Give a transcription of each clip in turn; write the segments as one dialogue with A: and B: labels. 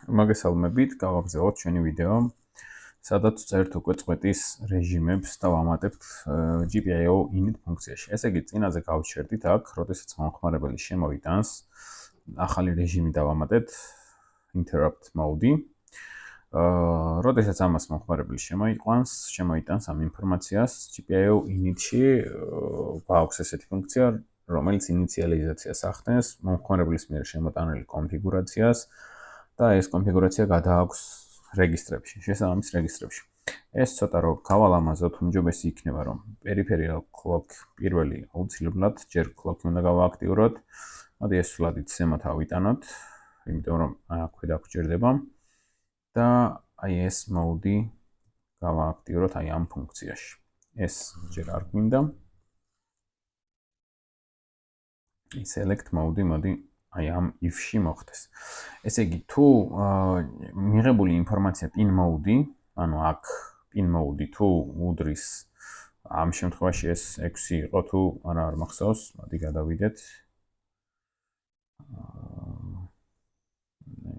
A: მოგესალმებით, გავაგზავნოთ ჩვენი ვიდეო, სადაც წერთ უკვე წყვეტის რეჟიმებს და ვამატებთ GPIO init ფუნქციაში. ესე იგი, წინაზე გავჩერდით აქ, როდესაც მომხმარებელი შემოიტანს, ახალი რეჟიმი დავამატეთ, interrupt mode. როდესაც ამას მომხმარებელი შემოიტანს ამ ინფორმაციას, GPIO init-ში გვაქვს ესეთი ფუნქცია, რომელიც ინიციალიზაციას ახდენს მომხმარებლის მიერ შემოტანილი კონფიგურაციას. და ეს კონფიგურაცია გადააქვს რეგისტრებში, შესაბამის რეგისტრებში. ეს ცოტა რო გავალამაზოთ, უმჯობესი იქნება, რომ peripheral clock პირველი აუცილებლად ჯერ clock-ი უნდა გავააქტიუროთ. მოდი ეს სულადით ზემოთ ავიტანოთ, იმიტომ რომ აქ ქვედა გვჭირდება და აი ეს mode-ი გავააქტიუროთ აი ამ ფუნქციაში. ეს ჯერ არ გვინდა. select mode მოდი აი ამ if-ში მოხდეს. ესე იგი, თუ მიღებული ინფორმაცია pin mode, ანუ აქ pin mode თუ უდრის ამ შემთხვევაში ეს 6 იყო თუ არა არ მახსოვს, მოდი გადავიდეთ.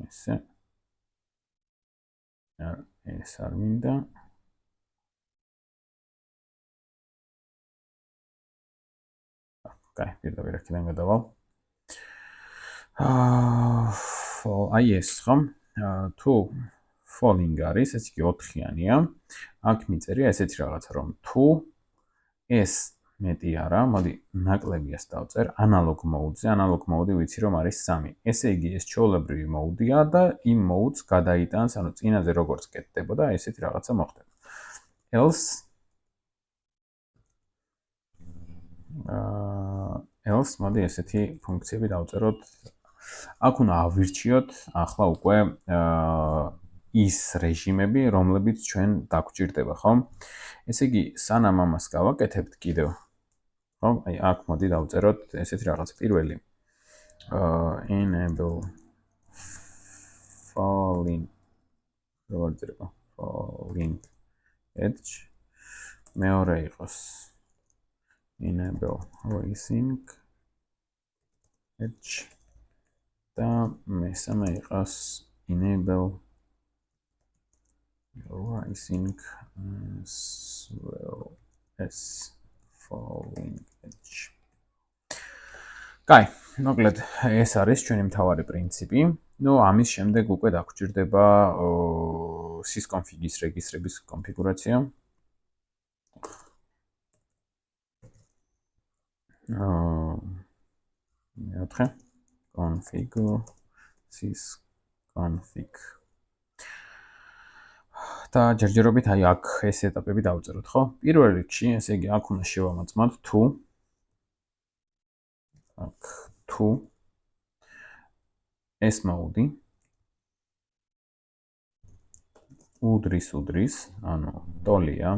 A: ესე. ეს არ მინდა. კაი, პირდაპირ აქედან გადავალ. აი ეს ხომ? თუ falling არის, ეს იგი 4-იანია. აქ მიწერია ესეთი რაღაცა, რომ თუ ეს მეტი არა, მოდი ნაკლებიას დავწერ analog mode-ზე, analog mode ვიცი რომ არის 3. ესე იგი ეს ჩვეულებრივი mode-ია და იმ mode-ს გადაიტანს, ანუ წინაზე როგორც კეთდებოდა, ესეთი რაღაცა მოხდება. else მოდი ესეთი ფუნქციები დავწეროთ. აქ უნდა ავირჩიოთ ახლა უკვე ის რეჟიმები, რომლებიც ჩვენ დაგვჭირდება, ხომ? ესე იგი, სანამ ამას გავაკეთებთ კიდევ, ხომ? აი აქ მოდი დავწეროთ ესეთი რაღაც პირველი. Enable falling edge. მეორე იყოს enable rising edge. და მესამე იყოს enable rising as well as falling edge. კაი, მოკლედ ეს არის ჩვენი მთავარი პრინციპი. ნუ ამის შემდეგ უკვე დაგვჭირდება sysconfig-ის რეგისტრების კონფიგურაცია. მეოთხე configure sysconfig. და ჯერჯერობით აი აქ ეს ეტაპები დავწეროთ, ხო? პირველ რიგში, ესე იგი, აქ უნდა შევამოწმოთ თუ ეს mode უდრის, ანუ ტოლია,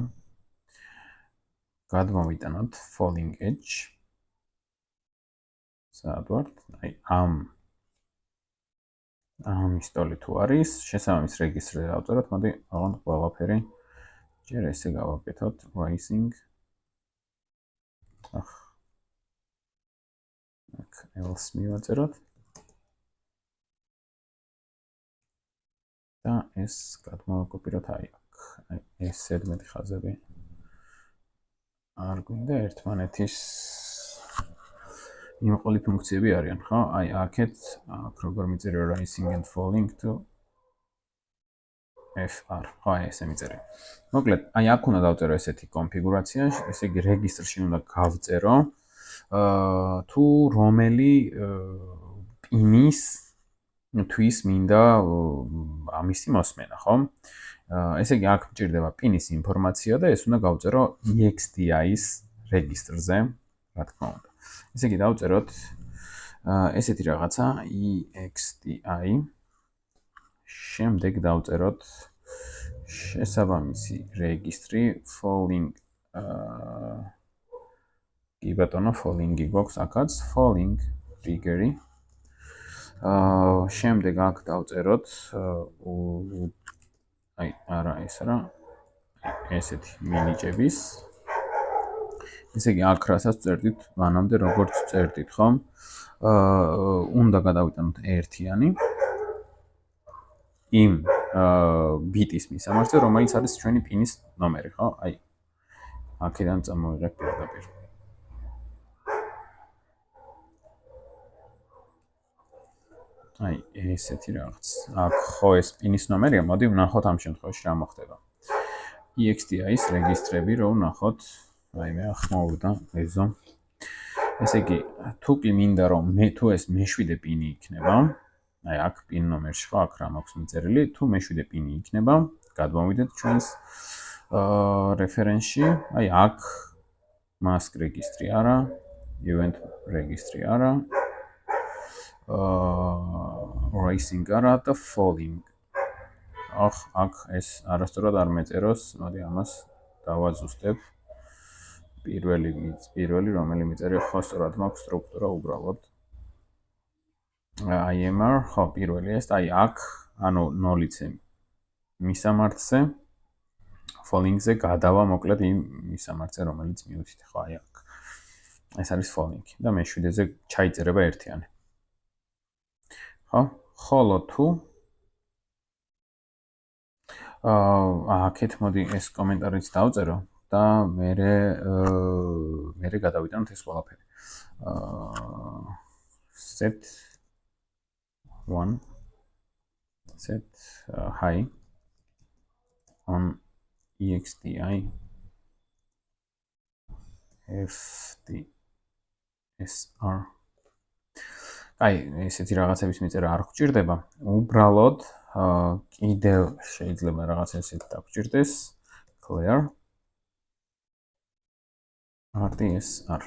A: გადმოვიტანოთ falling edge. სად ვართ? აი ამ ისტოლი თუ არის, შესაბამის რეგისტრზე დავწეროთ, მოდი აღარ ყველაფერი ჯერ ესე გავაკეთოთ, rising. აქ else მივაწეროთ. და ეს გადმოვაკოპიროთ აი აქ. აი ეს ზედმეტი ხაზები არ გვინდა ერთმანეთის იმყოლი ფუნქციები არიან, ხო? აი აქეთ როგორ მიწერია rising and falling to fr. ხო, აი ესე მიწერია. მოკლედ, აი აქ უნდა დავწერო ესეთი კონფიგურაცია, ესე იგი რეგისტრში უნდა გავწერო თუ რომელი თვის მინდა ამისი მოსმენა, ხო? ესე იგი აქ მჭირდება პინის ინფორმაცია და ეს უნდა გავწერო EXDI-ის რეგისტრზე, რა თქმა უნდა. ესე იგი დავწეროთ ესეთი რაღაცა EXDI. შემდეგ დავწეროთ შესაბამისი რეგისტრი falling კი ბატონო falling-ი გვაქვს აქაც falling trigger-ი. შემდეგ აქ დავწეროთ აი არა ეს რა ესეთი მინიჭების. ესე იგი აქ რასაც წერდით, მანამდე როგორც წერდით, ხომ? უნდა გადავიტანოთ ერთიანი. იმ ბიტის მისამართზე, რომელიც არის ჩვენი პინის ნომერი, ხო? აი აქედან წამოვიღებ პირდაპირ. აი ესეთი რაღაც. აქ ხო ეს პინის ნომერია, მოდი ვნახოთ ამ შემთხვევაში რა მოხდება. EXTI-ის რეგისტრები რო ვნახოთ, აი მე ახმოვდა ეზო. ესე იგი, თუ კი მინდა რომ თუ ეს მე-7 პინი იქნება, აი აქ პინ ნომერში ხო აქ რა მაქვს მიწერილი, თუ მე-7 პინი იქნება, გადმოვიდეთ ჩვენს რეფერენსში, აი აქ mask registry არა, event registry არა, racing არა და falling. აქ ეს არასდროდ არ მეწეროს, მოდი ამას დავაზუსტებ. პირველი რომელი მიწერია ხო სწორად მაქვს სტრუქტურა უბრალოდ. IMR ხო პირველი ეს აი აქ ანუ 0-ზე მისამართზე falling-ზე გადავა მოკლედ იმ მისამართზე რომელიც მიუთითე ხო აი აქ. ეს არის falling და მე-7-ზე ჩაიწერება ერთიანი. ხო? ხოლო თუ აქეთ მოდი ეს კომენტარიც დავწერო და მე გადავიტანოთ ეს ყველაფერი. set 1 set high on EXTI FTSR. აი, ესეთი რაღაცების მიწერა არ გვჭირდება. უბრალოდ კიდევ შეიძლება რაღაც ესეთი დაგჭირდეს. clear RTSR.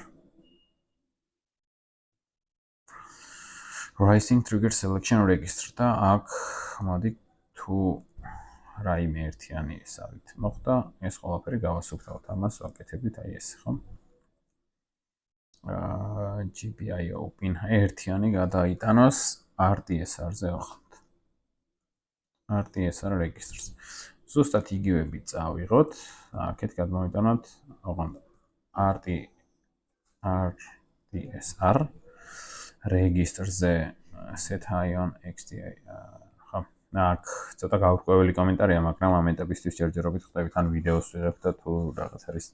A: Rising Trigger Selection Register და აქ მოდი თუ რაიმე ერთიანი ესავით მოხდა, ეს ყველაფერი გავასუფთავთ, ამას ვაკეთებთ აი ეს, ხო? GPIO pin ერთიანი გადაიტანოს RTSR-ზე ოღონდ. RTSR register-ს. ზუსტად იგივე წავიღოთ, აქეთ გადმოვიტანოთ ოღონდ RTSR register-ზე set high on XTI. ხო, აქ ცოტა გაურკვეველი კომენტარია, მაგრამ ამ ეტაპისთვის ჯერჯერობით ხდებით ან ვიდეოს ვიღებთ და თუ რაღაც არის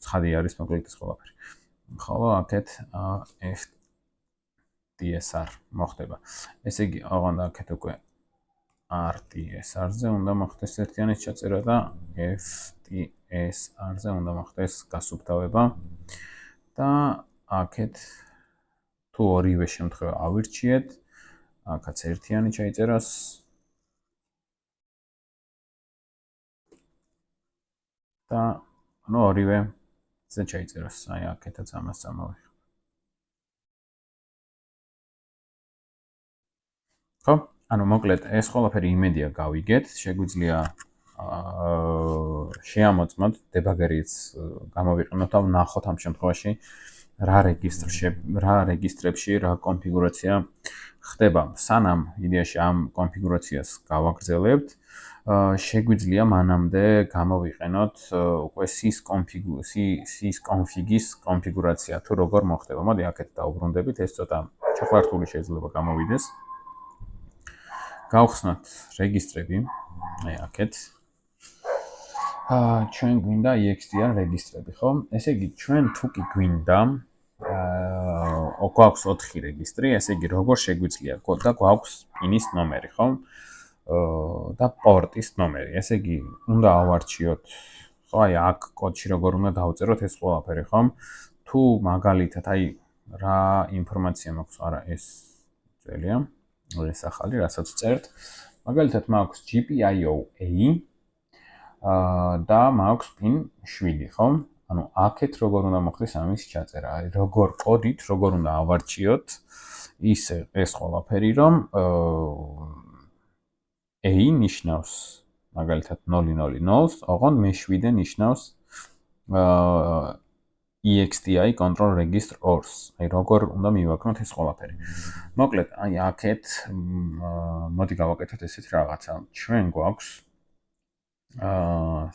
A: ცხადი არის მოკლედ ეს ყველაფერი. ხოლო აქეთ FTSR მოხდება. ესე იგი, ოღონდ აქეთ უკვე RTSR-ზე უნდა მოხდეს ერთიანის ჩაწერა და FTSR-ზე უნდა მოხდეს გასუფთავება და აქეთ თუ ორივე შემთხვევა ავირჩიეთ, აქაც ერთიანი ჩაიწერას და ანუ ორივე ზე ჩაიწერას, აი აქეთაც ამას წამოვიღებ. ხო? ანუ მოკლედ ეს ყველაფერი იმედია გავიგეთ, შეგვიძლია შეამოწმოთ დებაგერიც გამოვიყენოთ და ვნახოთ ამ შემთხვევაში რა რეგისტრებში რა კონფიგურაცია ხდება. სანამ იდეაში ამ კონფიგურაციას გავაგრძელებთ, შეგვიძლია მანამდე გამოვიყენოთ უკვე sys config-ის კონფიგურაცია თუ როგორ მოხდება. მოდი აქეთ დავუბრუნდებით, ეს ცოტა ჩახლართული შეიძლება გამოვიდეს. გავხსნათ რეგისტრები, აი აქეთ. ჩვენ გვინდა EXTR რეგისტრები, ხო? ესე იგი, ჩვენ თუ კი გვინდა გვაქვს 4 რეგისტრი, ესე იგი, როგორ შეგვიძლია და გვაქვს პინის ნომერი, ხო? და პორტის ნომერი. ესე იგი, უნდა ავარჩიოთ, ხო, აი აქ კოდში როგორ უნდა დავწეროთ ეს ყველაფერი, ხო? თუ მაგალითად, აი რა ინფორმაცია მაქვს, არა, ეს ძველია. ეს ახალი, რასაც წერთ. მაგალითად, მაქვს GPIO-A და მაქვს PIN 7, ხო? ანუ აქეთ როგორ უნდა მოხდეს ამის ჩაწერა? აი როგორ კოდით, როგორ უნდა ავარჩიოთ ისე ეს ყველაფერი, რომ A ნიშნავს მაგალითად 000-ს, ოღონდ მე-7 ნიშნავს EXTI control register ORS. აი როგორ უნდა მივაქნოთ ეს ყველაფერი. მოკლედ, აი აქეთ მოდი გავაკეთოთ ესეთი რაღაცა. ჩვენ გვაქვს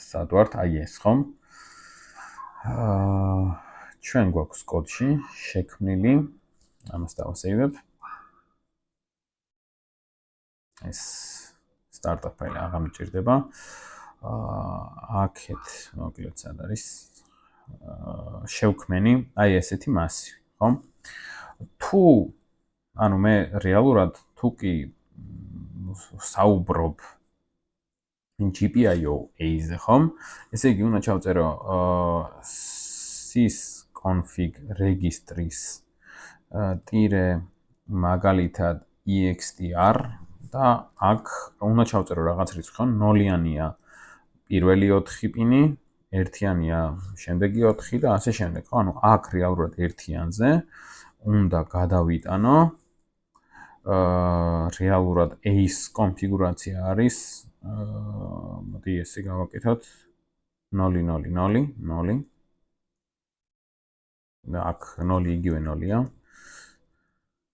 A: სად ვართ? აი ეს, ხო? ჩვენ გვაქვს კოდში შექმნილი, ამას დავასეივებ. ეს სტარტაპ ფაილი აღარ მჭირდება. აქეთ მოკლედ სად არის შევქმენი აი ესეთი მასივი, ხო? თუ ანუ მე რეალურად თუ კი საუბრობ GPIO-ზე, ხომ? ესე იგი უნდა ჩავწერო sysconfig registris ტირე მაგალითად extr და აქ უნდა ჩავწერო რაღაც რიცხვი, ხო? 0-იანია პირველი 4 პინი, 1-იანია შემდეგი 4 და ასე შემდეგ, ხო? ანუ აქ რეალურად 1-იანზე უნდა გადავიტანო რეალურად ACE კონფიგურაცია არის მოდი ესე გავაკეთოთ 0 და აქ 0 იგივე 0-ია.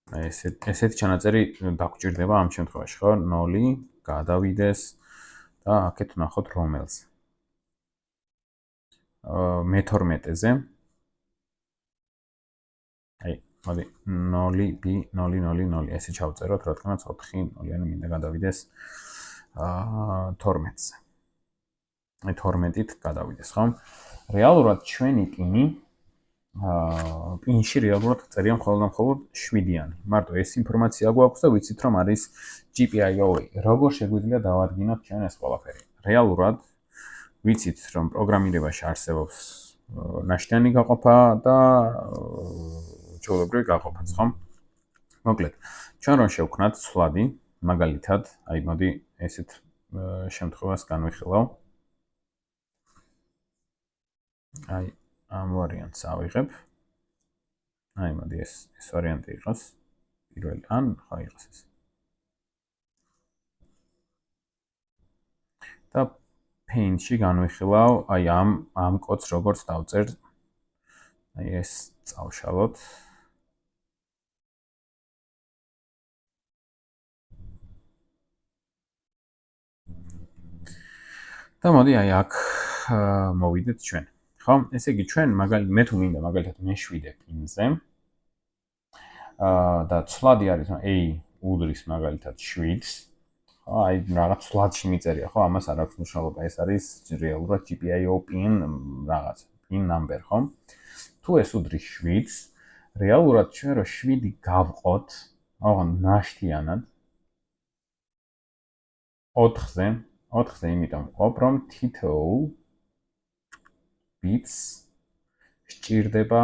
A: ესეთი ჩანაწერი დაგჭირდება ამ შემთხვევაში, ხო? 0 გადავიდეს და აქეთ ვნახოთ რომელზე. მე-12-ზე. აი, მოდი 0B000 ესე ჩავწეროთ, რა თქმა უნდა 4-0-იანი მინდა გადავიდეს 12-ზე. აი 12-ით გადავიდეს, ხო? რეალურად ჩვენი პინი პინში რეალურად წერია მხოლოდ 7-იანი. მარტო ეს ინფორმაცია გვაქვს და ვიცით რომ არის GPIO. როგორ შეგვიძლია დავადგინოთ ჩვენ ეს ყველაფერი? რეალურად ვიცით რომ პროგრამირებაში არსებობს ნაშთიანი გაყოფა და ჩვეულებრივი გაყოფაც, ხო? მოკლედ, ჩვენ რომ შევქნათ ცვლადი, მაგალითად, აი მოდი ესეთ შემთხვევას განვიხილავ. აი ამ ვარიანტს ავიღებ. აი მოდი ეს ვარიანტი იყოს პირველი, ან ხო იყოს ეს. და paint-ში განვიხილავ, აი ამ კოდს როგორც დავწერ. აი ეს წავშალოთ. და მოდი აი აქ მოვიდეთ ჩვენ. ხო? ესე იგი ჩვენ მაგალითად მე თუ მინდა მაგალითად მე-7 პინზე. და ცვლადი არის A უდრის მაგალითად 7-ს. ხო, აი რაღაც ცვლადში მიწერია, ხო? ამას არ აქვს მნიშვნელობა. ეს არის რეალურად GPIO pin რაღაც, pin number, ხო? თუ ეს უდრის 7-ს, რეალურად ჩვენ რო 7 გავყოთ, ოღონდ ნაშთიანად 4-ზე იმიტომ ვყობ, რომ თითოეულ bits სჭირდება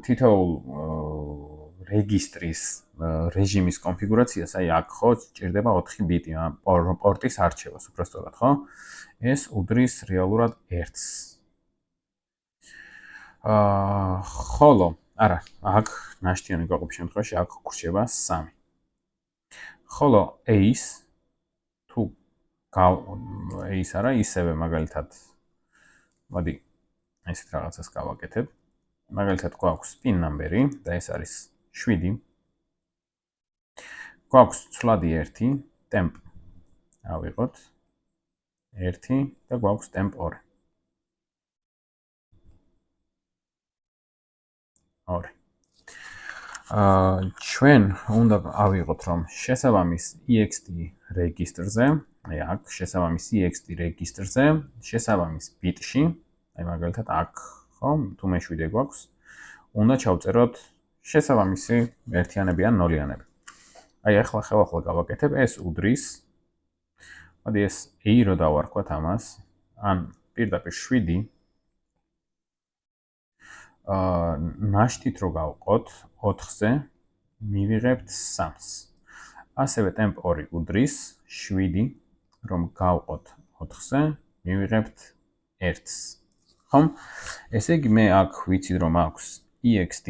A: თითოეულ რეგისტრის რეჟიმის კონფიგურაციას, აი აქ ხო სჭირდება 4 ბიტი პორტის არჩევას, უბრალოდ, ხო? ეს უდრის რეალურად 1-ს. ხოლო, არა, აქ ნაშთიანი გაყოფის შემთხვევაში აქ გრჩება 3. ხოლო ACE თუ ACE არა, ისევე მაგალითად მოდი ესეთ რაღაცას გავაკეთებ. მაგალითად გვაქვს pin number-ი და ეს არის 7. გვაქვს ცვლადი 1, temp ავიღოთ 1 და გვაქვს temp 2. 2. ჩვენ უნდა ავიღოთ რომ შესაბამის ext რეგისტრზე, აი აქ შესაბამის ext რეგისტრზე, შესაბამის ბიტში, აი მაგალითად აქ, ხო, თუ მე-7 გვაქვს, უნდა ჩავწეროთ შესაბამისი ერთიანები ან ნოლიანები. აი ახლა ხელახლა გავაკეთებ, ეს უდრის. მოდი ეს A რო დავარქვათ ამას, ან პირდაპირ 7 ნაშთით რო გავყოთ 4-ზე, მივიღებთ 3-ს. ასევე temp 2 უდრის 7 რომ გავყოთ 4-ზე, მივიღებთ 1-ს. ხომ? ესე იგი მე აქ ვიცი რომ აქვს ext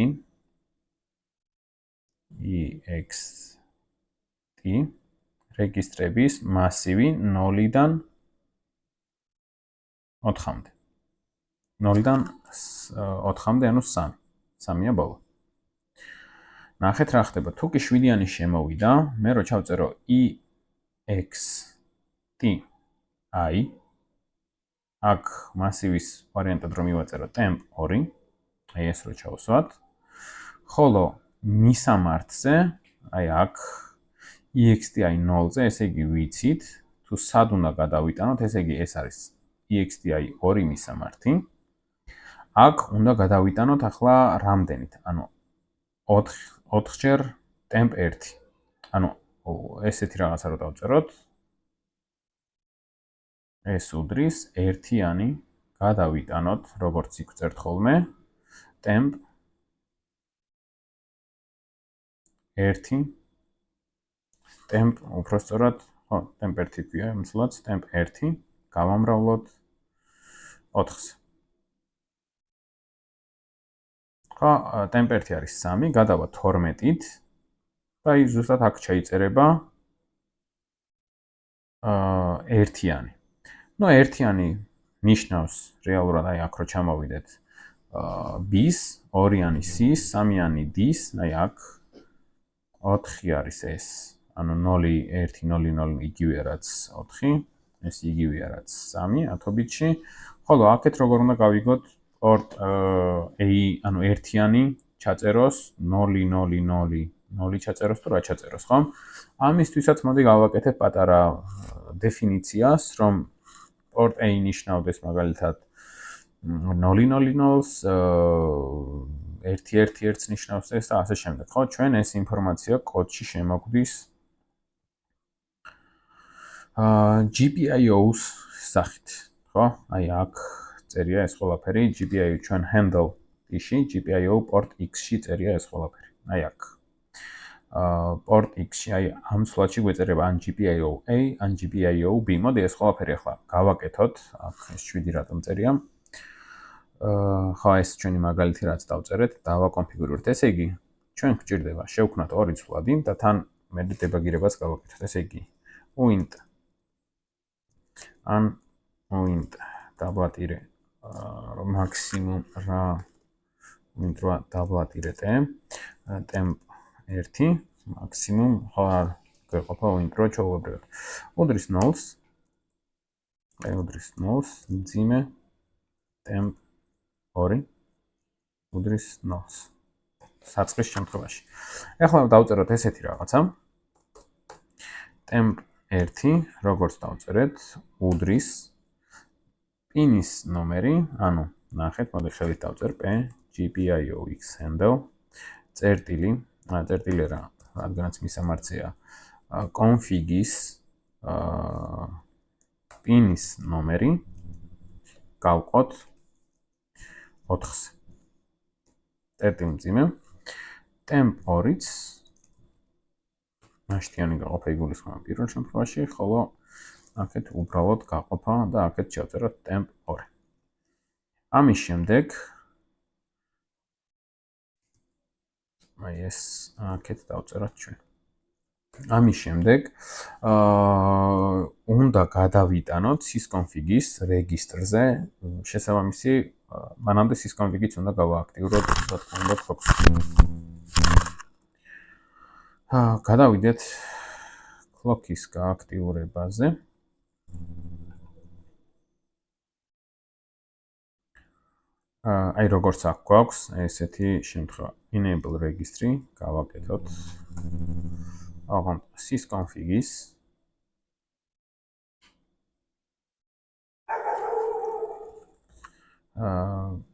A: რეგისტრების მასივი 0-დან 4-მდე. 0-დან 4-მდე, ანუ 3. 3-ია ბოლო. ნახეთ რა ხდება. თუ კი 7-იანი შემოვიდა, მე რო ჩავწერო ext i აქ მასივის ვარიანტად რომ მივაწერო temp 2, აი ეს რო ჩავსვათ. ხოლო მისამართზე, აი აქ exti 0-ზე, ესე იგი ვიცით, თუ სად უნდა გადავიტანოთ, ესე იგი ეს არის exti 2 მისამართი. აქ უნდა გადავიტანოთ ახლა რამდენით? ანუ 4-ჯერ temp 1. ანუ ესეთი რაღაცა რო დავწეროთ. ეს უდრის 1-იანი გადავიტანოთ, როგორც იქ ვწერთ ხოლმე, temp 1 temp უпростоრად, ხო, temp 1 ქვია, მცლაც temp 1 გავამრავლოთ 4-ს. ხო, temp 1 არის 3, გადავა 12-ით და ის ზუსტად აქ ჩაიწერება 1-იანი. ნუ 1-იანი ნიშნავს რეალურად აი აქ რო ჩამოვიდეთ B-ს, 2-იანი C-ს, 3-იანი D-ს, აი აქ 4 არის ეს. ანუ 0 1 0 0 იგივეა რაც 4, ეს იგივეა რაც 3 ათობითში. ხოლო აქეთ როგორ უნდა გავიგოთ port A, ანუ 1-იანი ჩაწეროს 0 0 0 0 ჩაწეროს თუ რა ჩაწეროს, ხო? ამისთვისაც მოდი გავაკეთებ პატარა დეფინიციას, რომ port A ნიშნავდეს მაგალითად 0-0-0-ს, 1-1-1-ს ნიშნავს ეს და ასე შემდეგ, ხო? ჩვენ ეს ინფორმაცია კოდში შემოგვდის GPIO-ს სახით, ხო? აი აქ წერია ეს ყველაფერი, GPIO ჩვენ handle-ში, GPIO port X-ში წერია ეს ყველაფერი. აი აქ. port X-ში აი ამ სლოტში გვეწერება ან GPIO A, ან GPIO B. მოდი ეს ყველაფერი ახლა გავაკეთოთ. აქ ეს 7 რატომ წერია? ხო, ეს ჩვენი მაგალითი რაც დავწერეთ, დავაკონფიგურებთ. ესე იგი, ჩვენ გვჭირდება შევქმნათ ორი ცვლადი და თან მე დებაგირებას გავაკეთოთ. ესე იგი, uint ან uint დაბლატირე მაქსიმუმ რა uint რა დაბლატირე temp 1 მაქსიმუმ ხო არ გვეყოფა uint რო ჩაუვარდეთ. უდრის 0-ს. აი უდრის 0-ს, მძიმე temp 2 უდრის 0-ს. საწყის შემთხვევაში. ეხლა დავწეროთ ესეთი რაღაცა. temp 1 როგორც დავწერეთ, უდრის pin-ის ნომერი, ანუ ნახეთ, მოდი ხელით დავწერ p GPIO X handle წერტილი რა, რადგანაც მისამართია config-ის pin-ის ნომერი გავყოთ 4-ს. წერტილი მძიმე temp 2-იც ნაშთიანი გაყოფა იგულისხმება პირველ შემთხვევაში, ხოლო აქეთ უბრალოდ გაყოფა და აქეთ შევწეროთ temp 2. ამის შემდეგ აი ეს აქეთ დავწეროთ ჩვენ. ამის შემდეგ უნდა გადავიტანოთ sysconfig-ის რეგისტრზე შესაბამისი მანამდე sysconfig-იც უნდა გავააქტიუროთ, თქო უნდა Fox. გადავიდეთ clock-ის გააქტიურებაზე. აი როგორც აქ გვაქვს ესეთი შემთხვევა. enable registry გავაკეთოთ. აღარ sysconfig-ის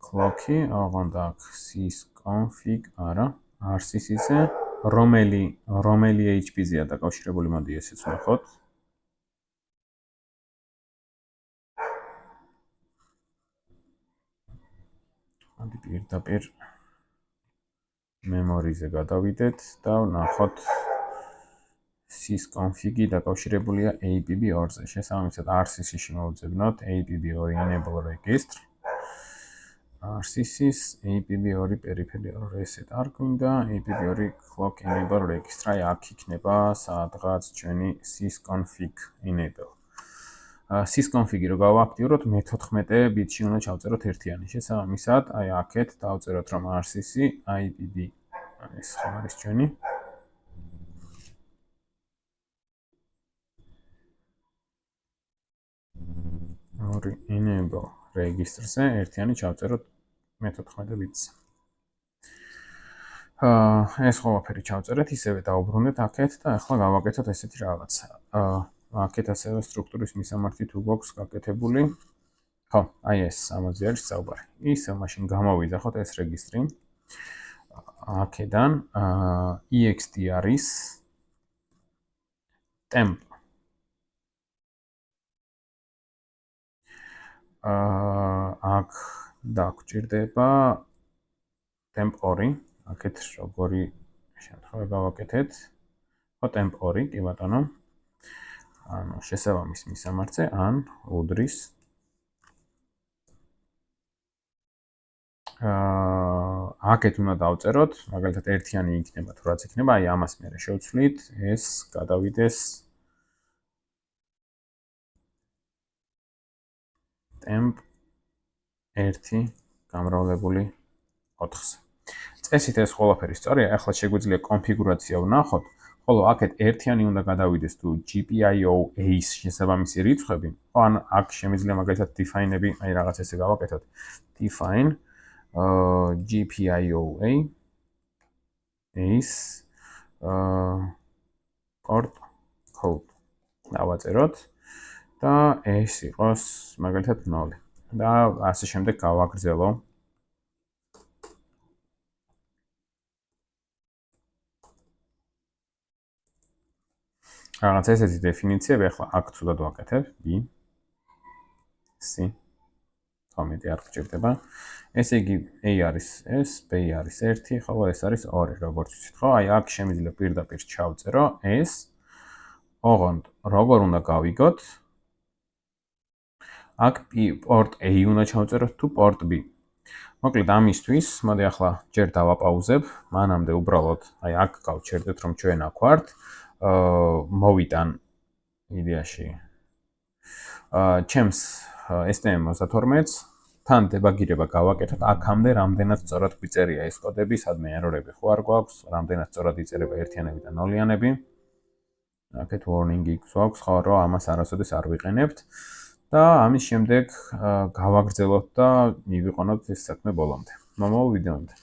A: clock-ი, აღარ აქ sysconfig არა, RCC-ზე რომელი HP-ზეა დაკავშირებული, მოდი ესეც ვნახოთ. მოდი პირდაპირ memory-ზე გადავიდეთ და ვნახოთ sysconfig-ი დაკავშირებულია APB2-ზე. შესაბამისად RCC-ში მოვძებნოთ APB2 enable registry. RCC-ს APB2 peripheral reset არ გვინდა, APB2 clock enable registry. აი აქ იქნება სადღაც ჩვენი sysconfig enable. sysconfig-ი რო გავააქტიუროთ, მე-14 ბიტში უნდა ჩავწეროთ 1-იანი. შესაბამისად, აი აქეთ დავწეროთ რომ RCC IPB ეს ხომ არის ჩვენი ორი enable register-ზე 1-იანი ჩავწეროთ მე-14 ბიტს. ეს ყველაფერი ჩავწერეთ, ისევე დაუბრუნდეთ აქეთ და ახლა გავაკეთოთ ესეთი რაღაცა. აქეთ ასევე სტრუქტურის მისამართი თუ გვაქვს გაკეთებული. ხო, აი ეს ამაზე არის საუბარი. ისევ მაშინ გამოვიძახოთ ეს რეგისტრი. აქედან ext არის temp. აქ დაგჭირდება temp 2. აქეთ როგორი შემთხვევა გავაკეთეთ? ხო, temp 2, კი ბატონო. ანუ შესაბამის მისამართზე ან უდრის აქეთ უნდა დავწეროთ, მაგალითად ერთიანი იქნება თუ რაც იქნება, აი ამას მე შევცვლით, ეს გადავიდეს temp 1 გამრავლებული 4-ზე. წესით ეს ყველაფერი სწორია, ახლა შეგვიძლია კონფიგურაცია ვნახოთ, ხოლო აქეთ ერთიანი უნდა გადავიდეს თუ GPIO-A-ის შესაბამისი რიცხვები, ხო, ან აქ შემიძლია მაგალითად define-ები, აი რაღაც ესე გავაკეთოთ. define GPIO-A is port code. დავაწეროთ და ეს იყოს მაგალითად 0. და ასე შემდეგ გავაგრძელო. რაღაც ესეთი დეფინიციები, ახლა აქ ცუდად ვაკეთებ, B, C, თომეტი არ გჭირდება. ესე იგი, A არის ეს, B არის 1, ხოლო ეს არის 2, როგორც ვიცით, ხო? აი აქ შემიძლია პირდაპირ ჩავწერო ეს. ოღონდ, როგორ უნდა გავიგოთ? აქ port A უნდა ჩავწეროთ თუ port B. მოკლედ ამისთვის, მოდი ახლა ჯერ დავაპაუზებ, მანამდე უბრალოდ, აი აქ გავჩერდეთ, რომ ჩვენ აქ ვართ. მოვიტან იდეაში ჩემს STM32-ს თან დებაგირება გავაკეთოთ აქამდე რამდენად სწორად გვიწერია ეს კოდები, სადმე ერორები ხო არ გვაქვს, რამდენად სწორად იწერება ერთიანები და ნოლიანები. აქეთ warning-ი გვაქვს, ხო, რომ ამას არასოდეს არ ვიყენებთ და ამის შემდეგ გავაგრძელოთ და მივიყვანოთ ეს საქმე ბოლომდე. მომავალ ვიდეომდე.